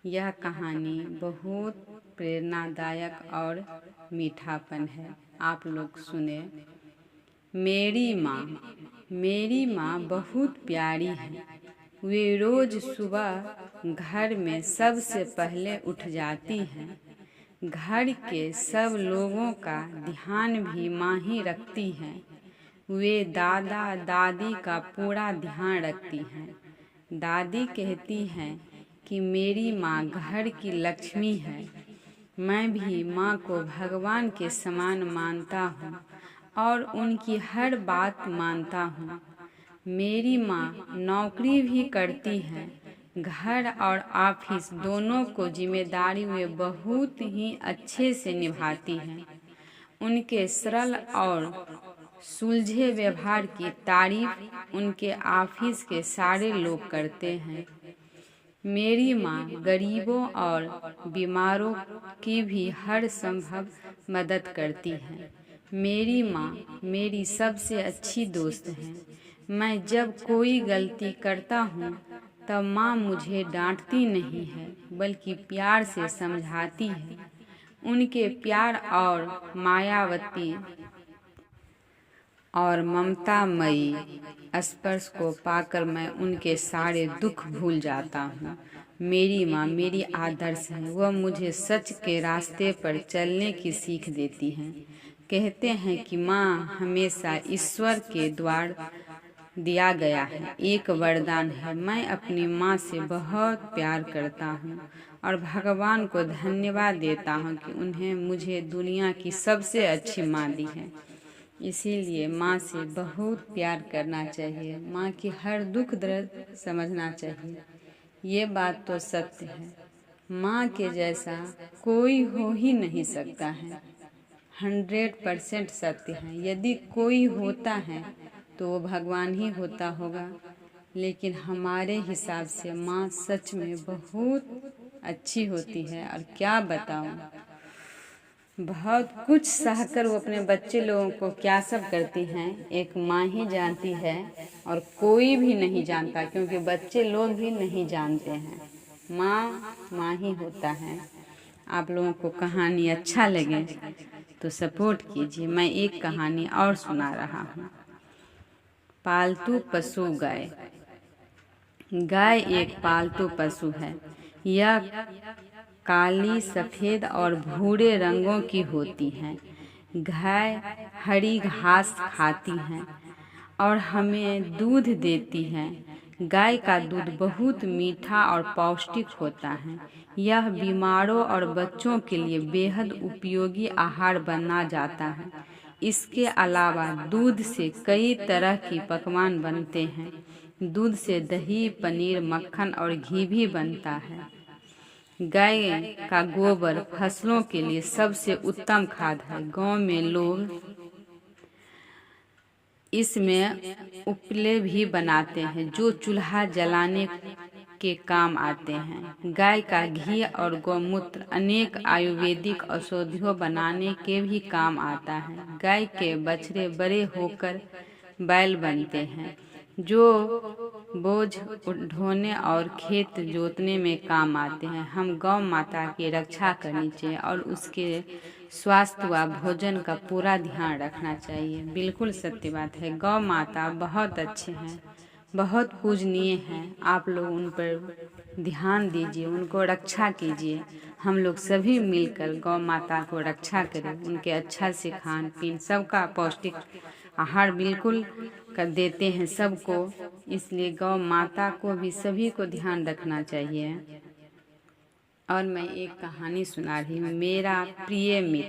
यह कहानी बहुत प्रेरणादायक और मीठापन है। आप लोग सुने। मेरी माँ बहुत प्यारी है। वे रोज सुबह घर में सबसे पहले उठ जाती हैं। घर के सब लोगों का ध्यान भी माँ ही रखती हैं। वे दादा दादी का पूरा ध्यान रखती हैं। दादी कहती हैं कि मेरी माँ घर की लक्ष्मी है। मैं भी माँ को भगवान के समान मानता हूँ और उनकी हर बात मानता हूँ। मेरी माँ नौकरी भी करती हैं। घर और ऑफिस दोनों को जिम्मेदारी वे बहुत ही अच्छे से निभाती हैं। उनके सरल और सुलझे व्यवहार की तारीफ उनके ऑफिस के सारे लोग करते हैं। मेरी माँ गरीबों और बीमारों की भी हर संभव मदद करती है। मेरी माँ मेरी सबसे अच्छी दोस्त है। मैं जब कोई गलती करता हूँ तब माँ मुझे डांटती नहीं है, बल्कि प्यार से समझाती है। उनके प्यार और मायावती और ममतामयी स्पर्श को पाकर मैं उनके सारे दुख भूल जाता हूँ। मेरी माँ मेरी आदर्श है। वह मुझे सच के रास्ते पर चलने की सीख देती हैं। कहते हैं कि माँ हमेशा ईश्वर के द्वार दिया गया है, एक वरदान है। मैं अपनी माँ से बहुत प्यार करता हूँ और भगवान को धन्यवाद देता हूँ कि उन्हें मुझे दुनिया की सबसे अच्छी माँ दी है। इसीलिए माँ से बहुत प्यार करना चाहिए। माँ की हर दुख दर्द समझना चाहिए। ये बात तो सत्य है। माँ के जैसा कोई हो ही नहीं सकता है। 100% सत्य है। यदि कोई होता है तो वो भगवान ही होता होगा। लेकिन हमारे हिसाब से माँ सच में बहुत अच्छी होती है। और क्या बताऊँ, बहुत कुछ सहकर वो अपने बच्चे लोगों को क्या सब करती हैं एक माँ ही जानती है, और कोई भी नहीं जानता, क्योंकि बच्चे लोग भी नहीं जानते हैं। माँ ही होता है। आप लोगों को कहानी अच्छा लगे तो सपोर्ट कीजिए। मैं एक कहानी और सुना रहा हूँ। पालतू पशु गाय। गाय एक पालतू पशु है। यह काली, सफ़ेद और भूरे रंगों की होती हैं। गाय हरी घास खाती हैं और हमें दूध देती है। गाय का दूध बहुत मीठा और पौष्टिक होता है। यह बीमारों और बच्चों के लिए बेहद उपयोगी आहार बना जाता है। इसके अलावा दूध से कई तरह के पकवान बनते हैं। दूध से दही, पनीर, मक्खन और घी भी बनता है। गाय का गोबर फसलों के लिए सबसे उत्तम खाद है। गांव में लोग इसमें उपले भी बनाते हैं जो चूल्हा जलाने के काम आते हैं। गाय का घी और गौमूत्र अनेक आयुर्वेदिक औषधियों बनाने के भी काम आता है। गाय के बछड़े बड़े होकर बैल बनते हैं जो बोझ ढोने और खेत जोतने में काम आते हैं। हम गौ माता की रक्षा करनी चाहिए और उसके स्वास्थ्य व भोजन का पूरा ध्यान रखना चाहिए। बिल्कुल सत्य बात है। गौ माता बहुत अच्छे हैं, बहुत पूजनीय हैं। आप लोग उन पर ध्यान दीजिए, उनको रक्षा कीजिए। हम लोग सभी मिलकर गौ माता को रक्षा करें। उनके अच्छा से खान पीन, सबका पौष्टिक आहार बिल्कुल कर देते हैं सबको। इसलिए गौ माता को भी सभी को ध्यान रखना चाहिए। और मैं एक कहानी सुना रही हूँ। मेरा प्रिय मित्र।